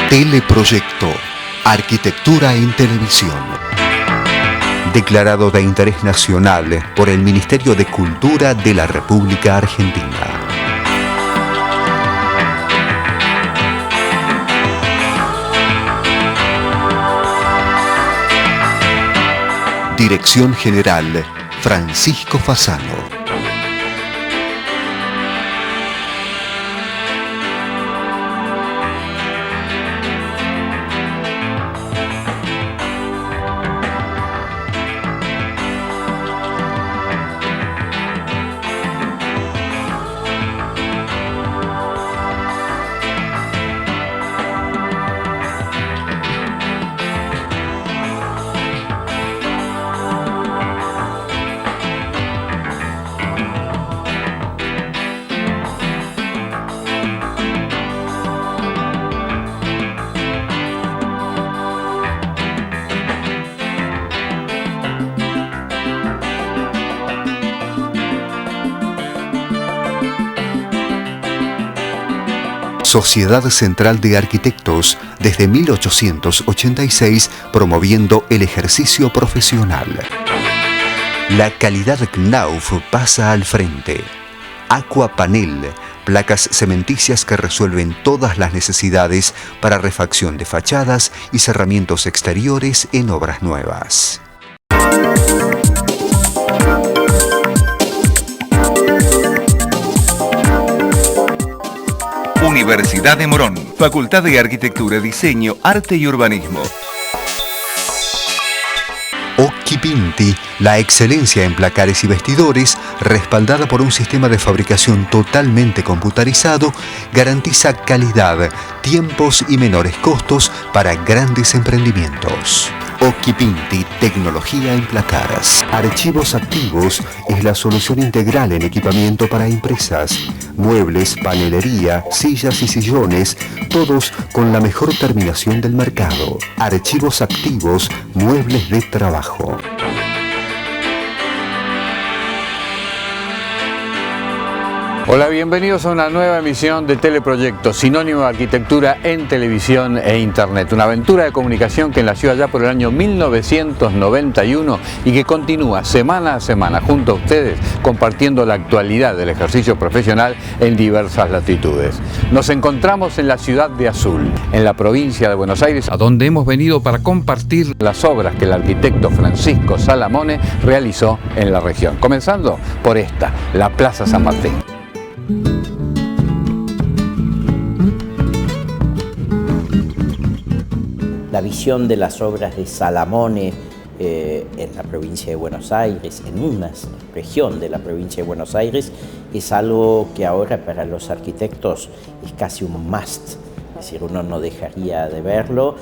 Teleproyecto, Arquitectura en Televisión. Declarado de interés nacional por el Ministerio de Cultura de la República Argentina. Dirección General, Francisco Fasano. Sociedad Central de Arquitectos, desde 1886, promoviendo el ejercicio profesional. La calidad Knauf pasa al frente. Aquapanel, placas cementicias que resuelven todas las necesidades para refacción de fachadas y cerramientos exteriores en obras nuevas. Universidad de Morón, Facultad de Arquitectura, Diseño, Arte y Urbanismo. Occhipinti, la excelencia en placares y vestidores, respaldada por un sistema de fabricación totalmente computarizado, garantiza calidad, tiempos y menores costos para grandes emprendimientos. Occhipinti, tecnología en placares. Archivos Activos es la solución integral en equipamiento para empresas. Muebles, panelería, sillas y sillones, todos con la mejor terminación del mercado. Archivos Activos, muebles de trabajo. Hola, bienvenidos a una nueva emisión de Teleproyecto, sinónimo de arquitectura en televisión e internet. Una aventura de comunicación que nació allá por el año 1991 y que continúa semana a semana junto a ustedes compartiendo la actualidad del ejercicio profesional en diversas latitudes. Nos encontramos en la ciudad de Azul, en la provincia de Buenos Aires, a donde hemos venido para compartir las obras que el arquitecto Francisco Salamone realizó en la región. Comenzando por esta, la Plaza San Martín. La visión de las obras de Salamone en la provincia de Buenos Aires, en una región de la provincia de Buenos Aires, es algo que ahora para los arquitectos es casi un must. Es decir, uno no dejaría de verlo,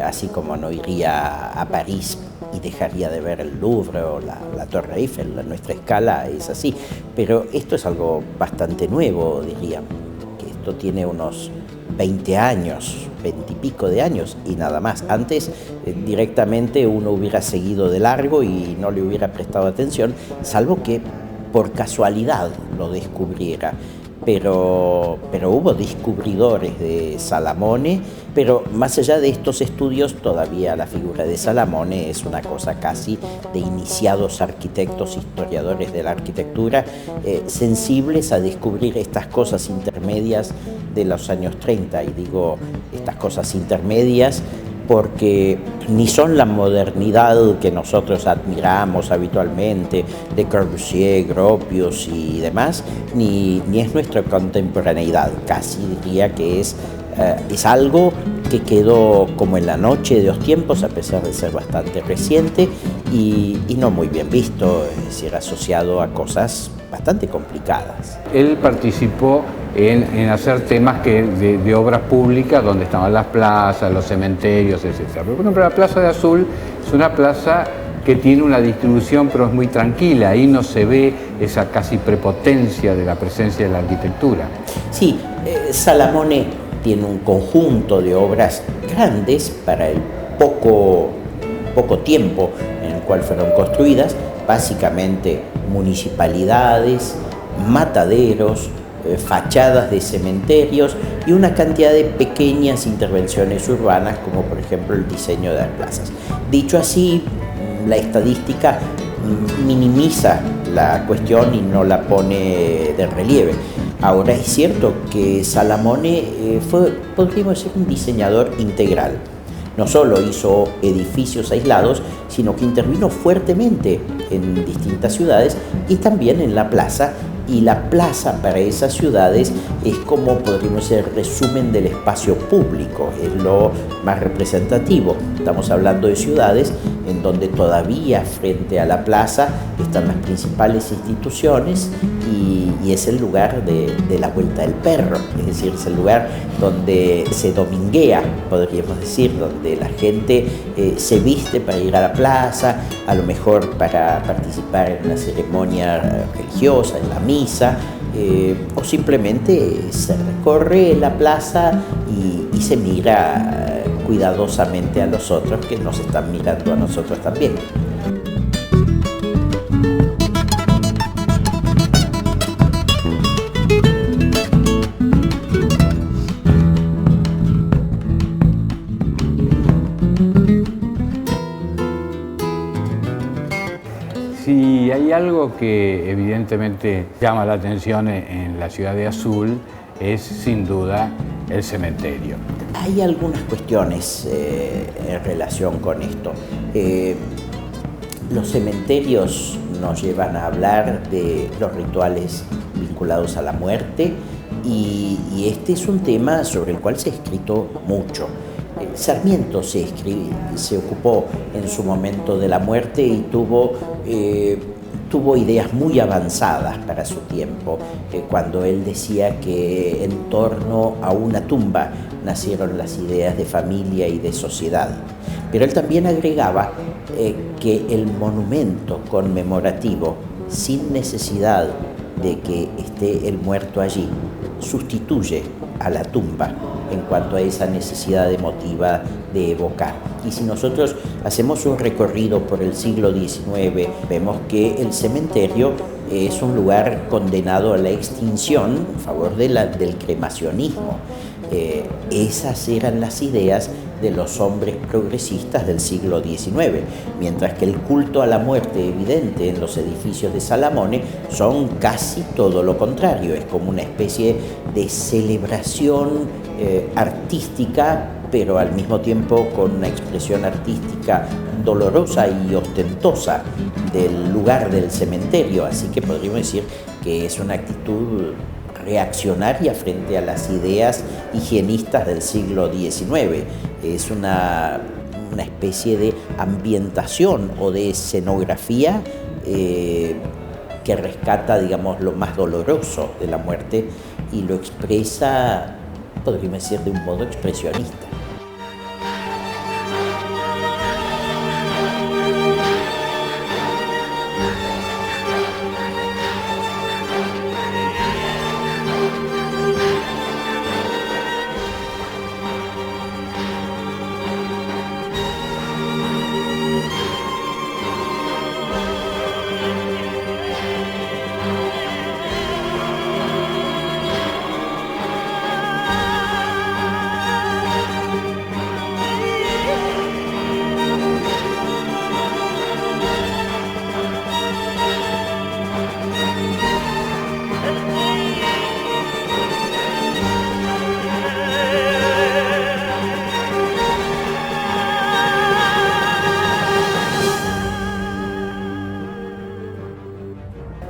así como no iría a París y dejaría de ver el Louvre o la Torre Eiffel. Nuestra escala es así, pero esto es algo bastante nuevo, diría, que esto tiene unos 20 años, 20 y pico de años y nada más. Antes directamente uno hubiera seguido de largo y no le hubiera prestado atención, salvo que por casualidad lo descubriera. Pero hubo descubridores de Salamone, pero más allá de estos estudios, todavía la figura de Salamone es una cosa casi de iniciados arquitectos, historiadores de la arquitectura, sensibles a descubrir estas cosas intermedias de los años 30, y digo estas cosas intermedias porque ni son la modernidad que nosotros admiramos habitualmente de Corbusier, Gropius y demás, ni es nuestra contemporaneidad. Casi diría que es algo que quedó como en la noche de los tiempos, a pesar de ser bastante reciente y no muy bien visto, es decir, asociado a cosas bastante complicadas. Él participó en hacer temas de obras públicas donde estaban las plazas, los cementerios, etc. Pero, por ejemplo, la Plaza de Azul es una plaza que tiene una distribución pero es muy tranquila, ahí no se ve esa casi prepotencia de la presencia de la arquitectura. Sí, Salamone tiene un conjunto de obras grandes para el poco tiempo en el cual fueron construidas, básicamente municipalidades, mataderos, fachadas de cementerios y una cantidad de pequeñas intervenciones urbanas, como por ejemplo el diseño de las plazas. Dicho así, la estadística minimiza la cuestión y no la pone de relieve. Ahora es cierto que Salamone fue, podríamos decir, un diseñador integral. No solo hizo edificios aislados, sino que intervino fuertemente en distintas ciudades y también en la plaza. Y la plaza para esas ciudades es como, podríamos decir, el resumen del espacio público, es lo más representativo. Estamos hablando de ciudades en donde todavía frente a la plaza están las principales instituciones y es el lugar de la vuelta del perro, es decir, es el lugar donde se dominguea, podríamos decir, donde la gente se viste para ir a la plaza, a lo mejor para participar en una ceremonia religiosa, en la misa, o simplemente se recorre la plaza y se mira cuidadosamente a los otros que nos están mirando a nosotros también. Si hay algo que evidentemente llama la atención en la ciudad de Azul es sin duda el cementerio. Hay algunas cuestiones en relación con esto. Los cementerios nos llevan a hablar de los rituales vinculados a la muerte y este es un tema sobre el cual se ha escrito mucho. Sarmiento se ocupó en su momento de la muerte y tuvo ideas muy avanzadas para su tiempo, cuando él decía que en torno a una tumba nacieron las ideas de familia y de sociedad. Pero él también agregaba que el monumento conmemorativo, sin necesidad de que esté el muerto allí, sustituye a la tumba en cuanto a esa necesidad emotiva de evocar. Y si nosotros hacemos un recorrido por el siglo XIX, vemos que el cementerio es un lugar condenado a la extinción en favor del cremacionismo. Esas eran las ideas de los hombres progresistas del siglo XIX, mientras que el culto a la muerte evidente en los edificios de Salamone son casi todo lo contrario, es como una especie de celebración artística, pero al mismo tiempo con una expresión artística dolorosa y ostentosa del lugar del cementerio, así que podríamos decir que es una actitud reaccionaria frente a las ideas higienistas del siglo XIX. Es una especie de ambientación o de escenografía que rescata, digamos, lo más doloroso de la muerte y lo expresa, podríamos decir, de un modo expresionista.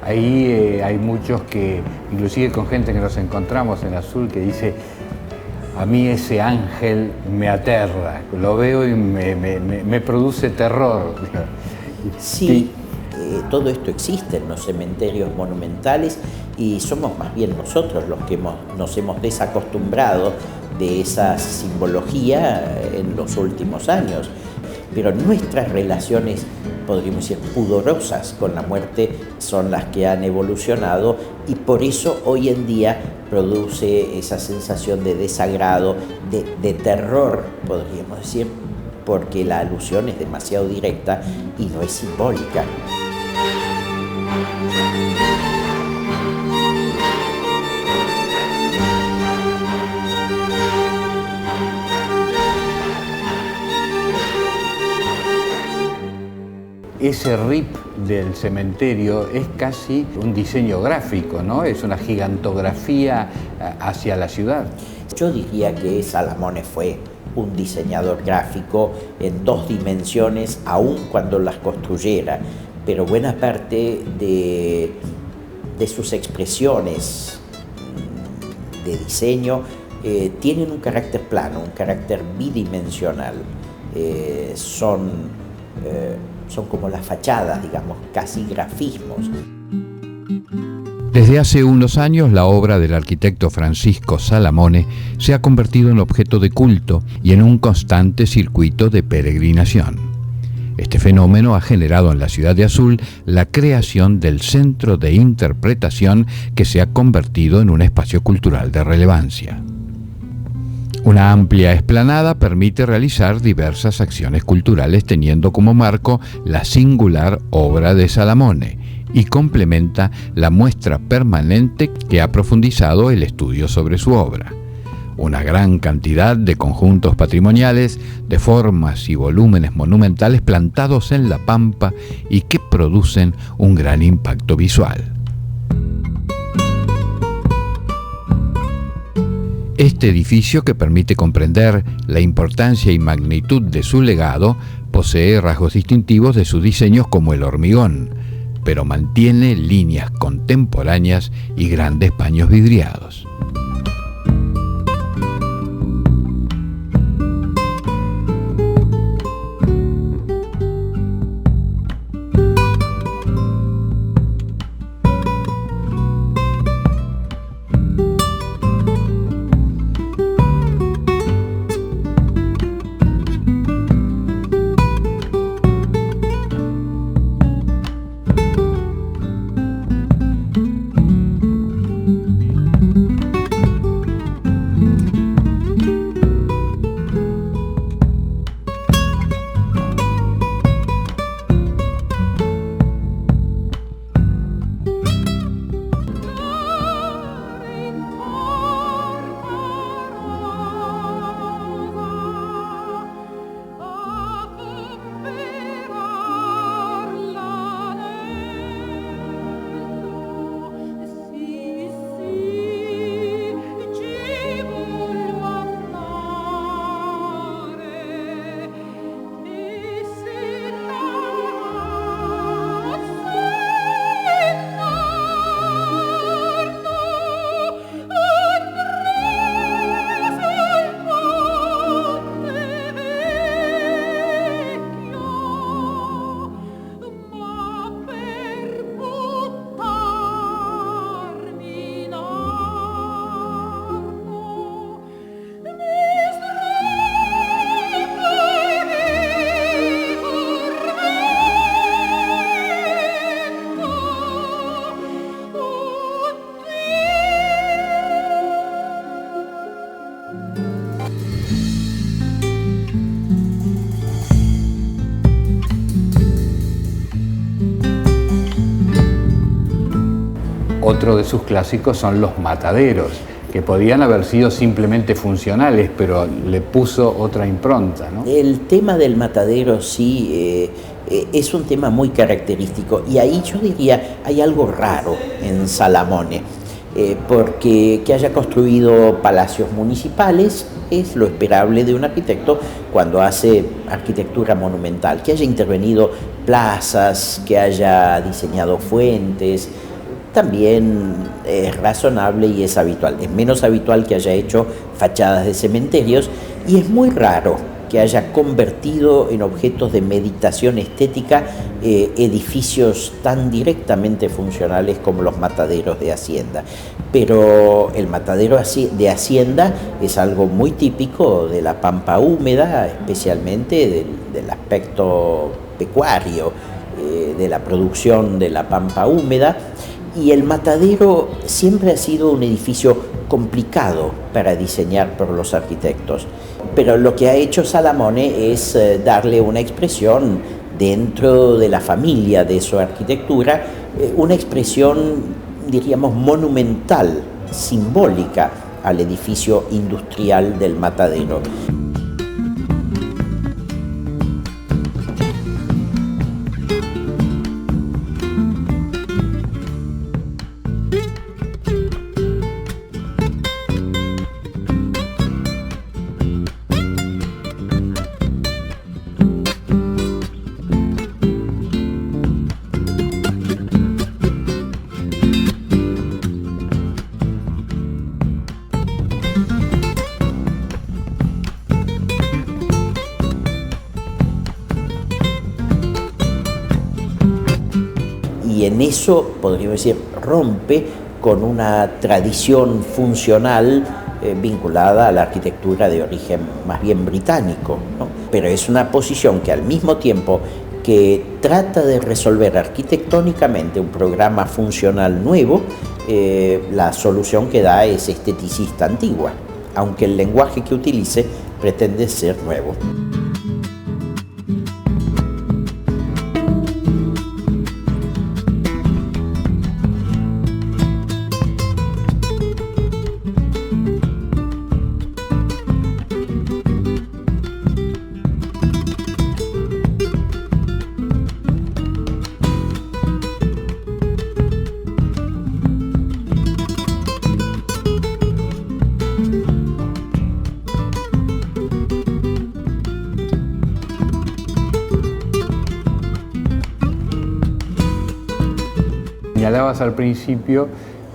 Ahí hay muchos que, inclusive con gente que nos encontramos en Azul, que dice: a mí ese ángel me aterra, lo veo y me produce terror. Sí, todo esto existe en los cementerios monumentales y somos más bien nosotros los que nos hemos desacostumbrado de esa simbología en los últimos años. Pero nuestras relaciones, podríamos decir, pudorosas con la muerte son las que han evolucionado y por eso hoy en día produce esa sensación de desagrado, de terror, podríamos decir, porque la alusión es demasiado directa y no es simbólica. ese RIP del cementerio es casi un diseño gráfico, ¿no? Es una gigantografía hacia la ciudad. Yo diría que Salamone fue un diseñador gráfico en 2 dimensiones, aun cuando las construyera, pero buena parte de sus expresiones de diseño tienen un carácter plano, un carácter bidimensional. Son como las fachadas, digamos, casi grafismos. Desde hace unos años, la obra del arquitecto Francisco Salamone se ha convertido en objeto de culto y en un constante circuito de peregrinación. Este fenómeno ha generado en la ciudad de Azul la creación del Centro de Interpretación, que se ha convertido en un espacio cultural de relevancia. Una amplia explanada permite realizar diversas acciones culturales teniendo como marco la singular obra de Salamone y complementa la muestra permanente que ha profundizado el estudio sobre su obra. Una gran cantidad de conjuntos patrimoniales, de formas y volúmenes monumentales plantados en la pampa y que producen un gran impacto visual. Este edificio, que permite comprender la importancia y magnitud de su legado, posee rasgos distintivos de sus diseños como el hormigón, pero mantiene líneas contemporáneas y grandes paños vidriados. Otro de sus clásicos son los mataderos, que podían haber sido simplemente funcionales, pero le puso otra impronta, ¿no? El tema del matadero sí es un tema muy característico, y ahí yo diría hay algo raro en Salamone, porque que haya construido palacios municipales es lo esperable de un arquitecto cuando hace arquitectura monumental, que haya intervenido plazas, que haya diseñado fuentes, también es razonable y es habitual. Es menos habitual que haya hecho fachadas de cementerios, y es muy raro que haya convertido en objetos de meditación estética edificios tan directamente funcionales como los mataderos de Hacienda. Pero el matadero de Hacienda es algo muy típico de la pampa húmeda, especialmente del aspecto pecuario, de la producción de la pampa húmeda. Y el matadero siempre ha sido un edificio complicado para diseñar por los arquitectos. Pero lo que ha hecho Salamone es darle una expresión dentro de la familia de su arquitectura, una expresión, diríamos, monumental, simbólica al edificio industrial del matadero. eso, podríamos decir, rompe con una tradición funcional vinculada a la arquitectura de origen más bien británico, ¿no? Pero es una posición que al mismo tiempo que trata de resolver arquitectónicamente un programa funcional nuevo, la solución que da es esteticista antigua, aunque el lenguaje que utilice pretende ser nuevo. Señalabas al principio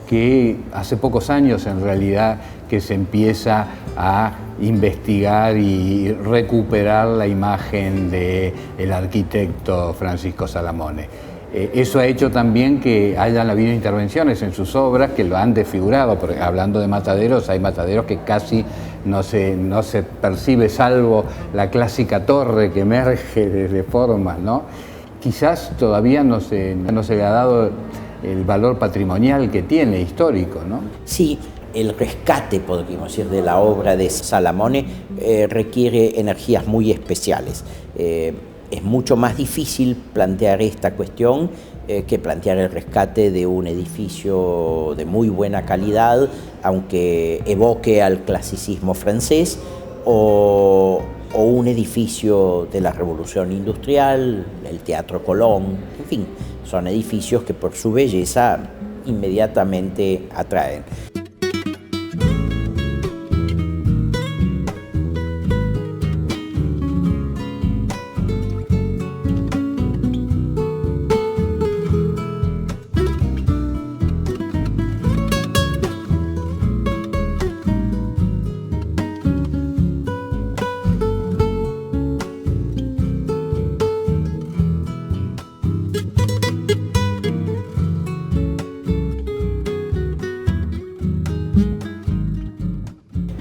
que hace pocos años en realidad que se empieza a investigar y recuperar la imagen del arquitecto Francisco Salamone. Eso ha hecho también que hayan habido intervenciones en sus obras que lo han desfigurado, porque hablando de mataderos, hay mataderos que casi no se percibe, salvo la clásica torre que emerge desde formas, ¿no? Quizás todavía no se le ha dado el valor patrimonial que tiene, histórico, ¿no? Sí, el rescate, podríamos decir, de la obra de Salamone requiere energías muy especiales. Es mucho más difícil plantear esta cuestión que plantear el rescate de un edificio de muy buena calidad, aunque evoque al clasicismo francés, o un edificio de la Revolución Industrial, el Teatro Colón, en fin, son edificios que por su belleza inmediatamente atraen.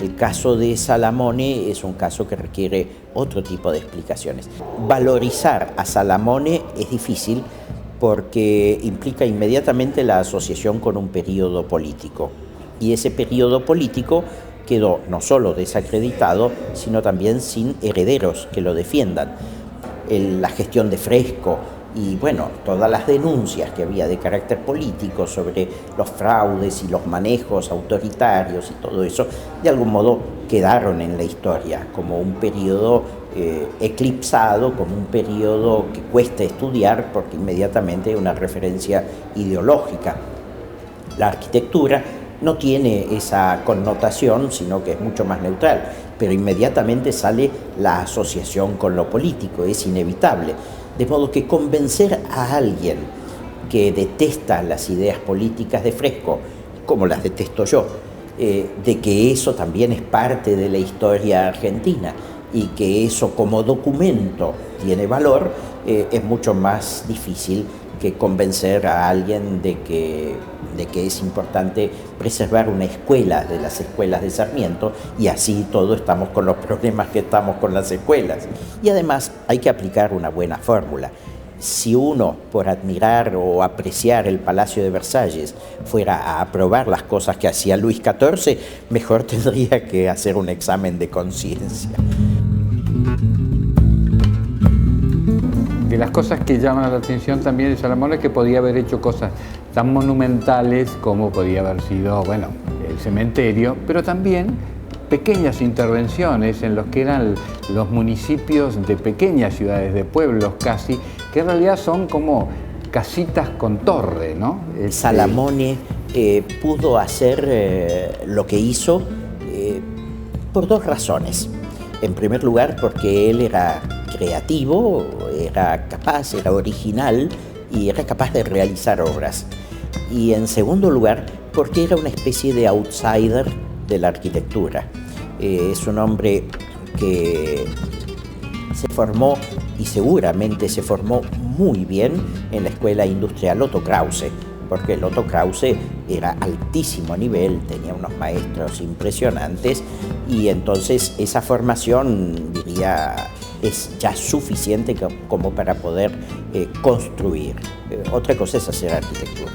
El caso de Salamone es un caso que requiere otro tipo de explicaciones. Valorizar a Salamone es difícil porque implica inmediatamente la asociación con un periodo político. Y ese periodo político quedó no solo desacreditado, sino también sin herederos que lo defiendan. La gestión de Fresco y bueno, todas las denuncias que había de carácter político sobre los fraudes y los manejos autoritarios y todo eso, de algún modo quedaron en la historia como un periodo eclipsado, como un periodo que cuesta estudiar porque inmediatamente hay una referencia ideológica. La arquitectura no tiene esa connotación, sino que es mucho más neutral, pero inmediatamente sale la asociación con lo político, es inevitable. De modo que convencer a alguien que detesta las ideas políticas de Fresco, como las detesto yo, de que eso también es parte de la historia argentina y que eso como documento tiene valor, es mucho más difícil que convencer a alguien de que es importante preservar una escuela de las escuelas de Sarmiento, y así todos estamos con los problemas que estamos con las escuelas. Y además hay que aplicar una buena fórmula. Si uno, por admirar o apreciar el Palacio de Versalles, fuera a aprobar las cosas que hacía Luis XIV, mejor tendría que hacer un examen de conciencia. De las cosas que llaman la atención también de Salamone es que podía haber hecho cosas tan monumentales como podía haber sido, bueno, el cementerio, pero también pequeñas intervenciones en los que eran los municipios de pequeñas ciudades, de pueblos casi, que en realidad son como casitas con torre, ¿no? Salamone pudo hacer lo que hizo por dos razones. En primer lugar, porque él era creativo, era capaz, era original y era capaz de realizar obras. Y en segundo lugar, porque era una especie de outsider de la arquitectura. Es un hombre que se formó y seguramente se formó muy bien en la Escuela Industrial Otto Krause, porque el Otto Krause era altísimo nivel, tenía unos maestros impresionantes y entonces esa formación, diría, es ya suficiente como para poder construir. Otra cosa es hacer arquitectura.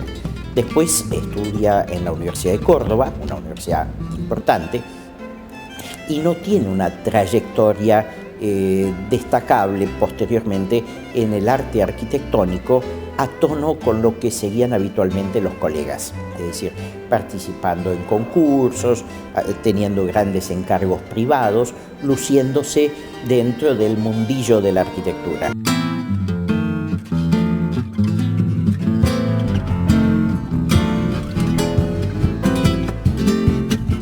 Después estudia en la Universidad de Córdoba, una universidad importante, y no tiene una trayectoria destacable posteriormente en el arte arquitectónico a tono con lo que seguían habitualmente los colegas, es decir, participando en concursos, teniendo grandes encargos privados, luciéndose dentro del mundillo de la arquitectura.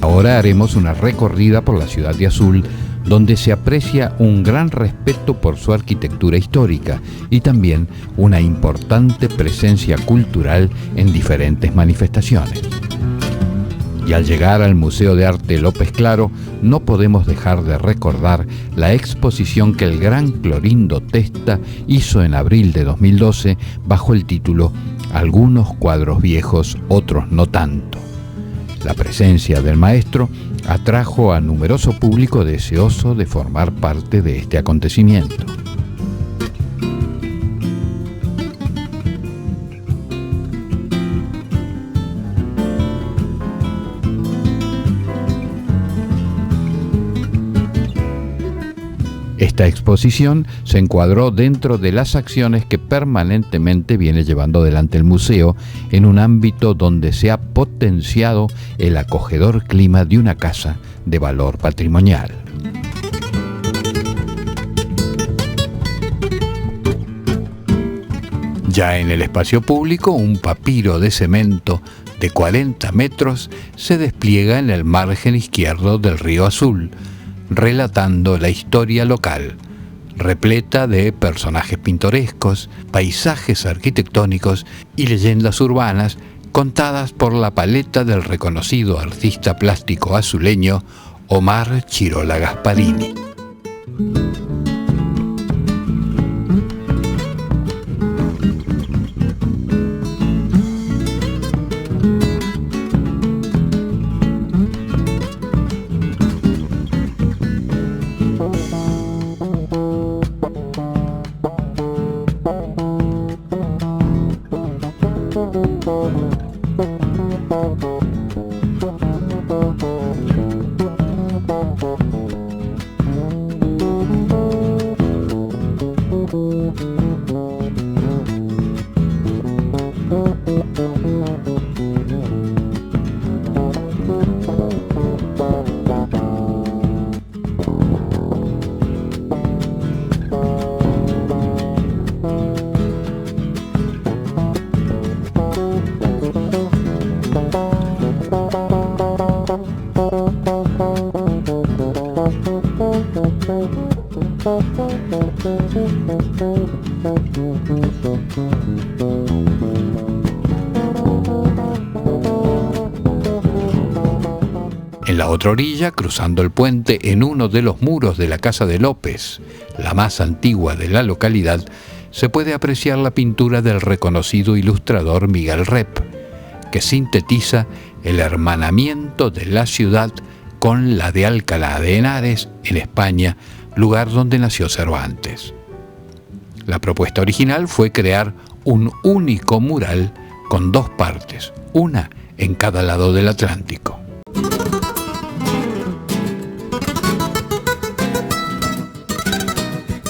Ahora haremos una recorrida por la ciudad de Azul, donde se aprecia un gran respeto por su arquitectura histórica y también una importante presencia cultural en diferentes manifestaciones. Y al llegar al Museo de Arte López Claro, no podemos dejar de recordar la exposición que el gran Clorindo Testa hizo en abril de 2012 bajo el título Algunos cuadros viejos, otros no tanto. La presencia del maestro atrajo a numeroso público deseoso de formar parte de este acontecimiento. Esta exposición se encuadró dentro de las acciones que permanentemente viene llevando adelante el museo en un ámbito donde se ha potenciado el acogedor clima de una casa de valor patrimonial. Ya en el espacio público, un papiro de cemento de 40 metros se despliega en el margen izquierdo del río Azul, relatando la historia local, repleta de personajes pintorescos, paisajes arquitectónicos y leyendas urbanas contadas por la paleta del reconocido artista plástico azuleño Omar Chirola Gasparini. En la otra orilla, cruzando el puente en uno de los muros de la Casa de López, la más antigua de la localidad, se puede apreciar la pintura del reconocido ilustrador Miguel Rep, que sintetiza el hermanamiento de la ciudad con la de Alcalá de Henares, en España, lugar donde nació Cervantes. La propuesta original fue crear un único mural con dos partes, una en cada lado del Atlántico.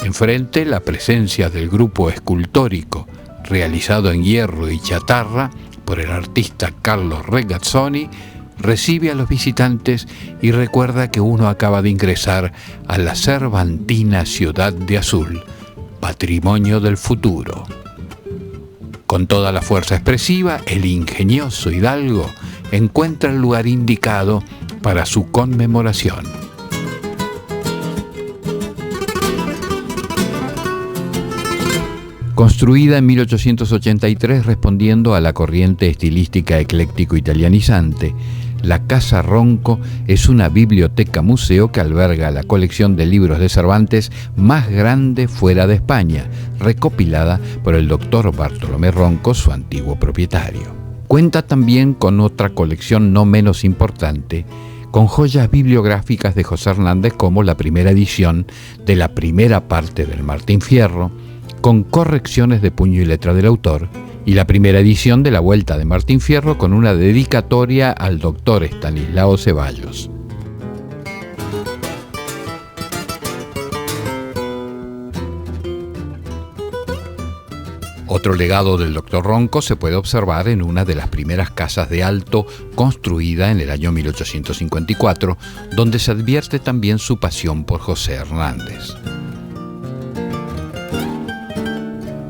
Enfrente, la presencia del grupo escultórico realizado en hierro y chatarra por el artista Carlos Regazzoni recibe a los visitantes y recuerda que uno acaba de ingresar a la cervantina ciudad de Azul, patrimonio del futuro. Con toda la fuerza expresiva, el ingenioso hidalgo encuentra el lugar indicado para su conmemoración. Construida en 1883 respondiendo a la corriente estilística ecléctico-italianizante, La Casa Ronco es una biblioteca-museo que alberga la colección de libros de Cervantes más grande fuera de España, recopilada por el doctor Bartolomé Ronco, su antiguo propietario. Cuenta también con otra colección no menos importante, con joyas bibliográficas de José Hernández, como la primera edición de la primera parte del Martín Fierro, con correcciones de puño y letra del autor, y la primera edición de la Vuelta de Martín Fierro con una dedicatoria al doctor Estanislao Ceballos. Otro legado del doctor Ronco se puede observar en una de las primeras casas de alto construida en el año 1854, donde se advierte también su pasión por José Hernández.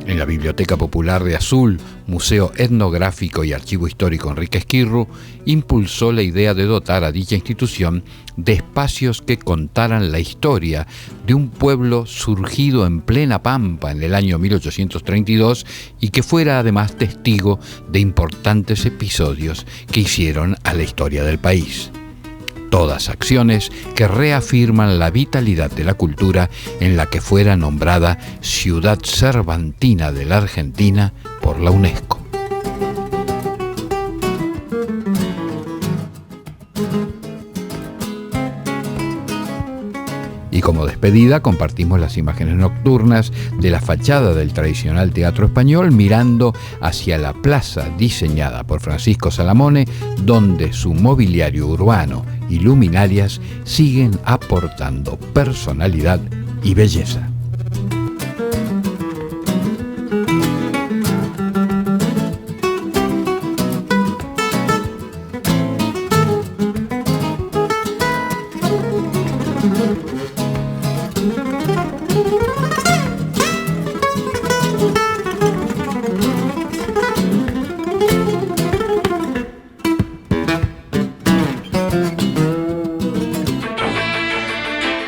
En la Biblioteca Popular de Azul, Museo Etnográfico y Archivo Histórico Enrique Esquirru, impulsó la idea de dotar a dicha institución de espacios que contaran la historia de un pueblo surgido en plena Pampa en el año 1832 y que fuera además testigo de importantes episodios que hicieron a la historia del país. Todas acciones que reafirman la vitalidad de la cultura en la que fuera nombrada Ciudad Cervantina de la Argentina por la UNESCO. Y como despedida compartimos las imágenes nocturnas de la fachada del tradicional Teatro Español mirando hacia la plaza diseñada por Francisco Salamone, donde su mobiliario urbano y luminarias siguen aportando personalidad y belleza.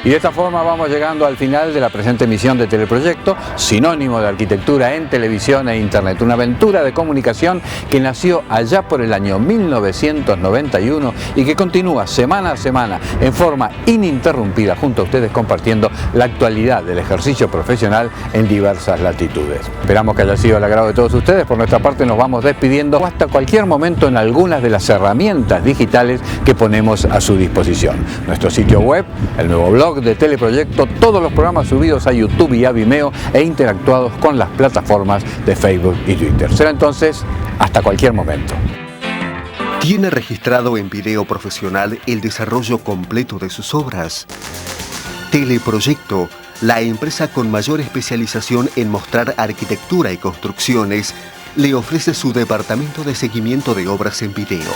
Y de esta forma vamos llegando al final de la presente emisión de Teleproyecto, sinónimo de arquitectura en televisión e internet. Una aventura de comunicación que nació allá por el año 1991 y que continúa semana a semana en forma ininterrumpida junto a ustedes, compartiendo la actualidad del ejercicio profesional en diversas latitudes. Esperamos que haya sido el agrado de todos ustedes. Por nuestra parte nos vamos despidiendo hasta cualquier momento en algunas de las herramientas digitales que ponemos a su disposición. Nuestro sitio web, el nuevo blog de Teleproyecto, todos los programas subidos a YouTube y a Vimeo e interactuados con las plataformas de Facebook y Twitter. Será entonces hasta cualquier momento. ¿Tiene registrado en video profesional el desarrollo completo de sus obras? Teleproyecto, la empresa con mayor especialización en mostrar arquitectura y construcciones, le ofrece su departamento de seguimiento de obras en video.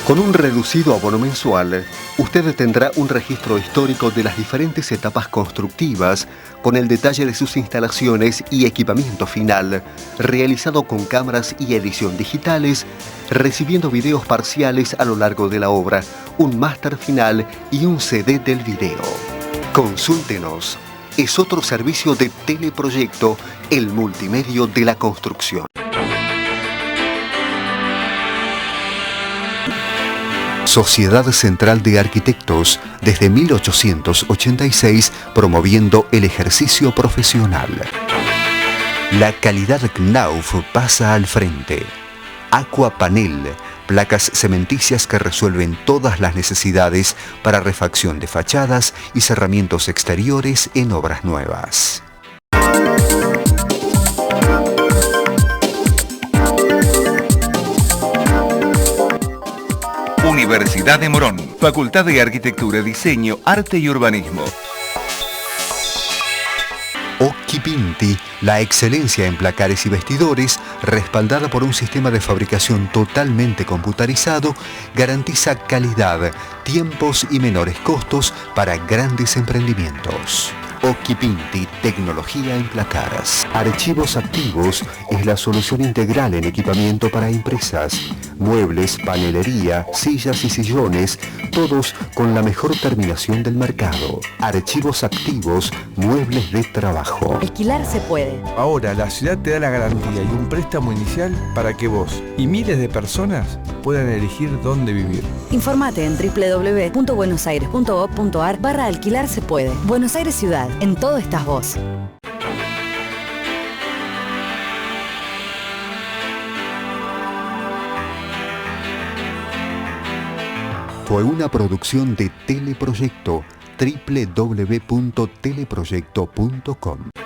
Con un reducido abono mensual, usted tendrá un registro histórico de las diferentes etapas constructivas, con el detalle de sus instalaciones y equipamiento final, realizado con cámaras y edición digitales, recibiendo videos parciales a lo largo de la obra, un máster final y un CD del video. Consúltenos. Es otro servicio de Teleproyecto, el multimedio de la construcción. Sociedad Central de Arquitectos, desde 1886, promoviendo el ejercicio profesional. La calidad Knauf pasa al frente. Aquapanel, placas cementicias que resuelven todas las necesidades para refacción de fachadas y cerramientos exteriores en obras nuevas. Universidad de Morón, Facultad de Arquitectura, Diseño, Arte y Urbanismo. Occhipinti, la excelencia en placares y vestidores, respaldada por un sistema de fabricación totalmente computarizado, garantiza calidad, tiempos y menores costos para grandes emprendimientos. Occhipinti, tecnología en placares. Archivos Activos es la solución integral en equipamiento para empresas. Muebles, panelería, sillas y sillones, todos con la mejor terminación del mercado. Archivos Activos, muebles de trabajo. Alquilar se puede. Ahora la ciudad te da la garantía y un préstamo inicial para que vos y miles de personas puedan elegir dónde vivir. Informate en www.buenosaires.gov.ar/alquilar se puede. Buenos Aires Ciudad, en todo estás vos. Fue una producción de Teleproyecto, www.teleproyecto.com.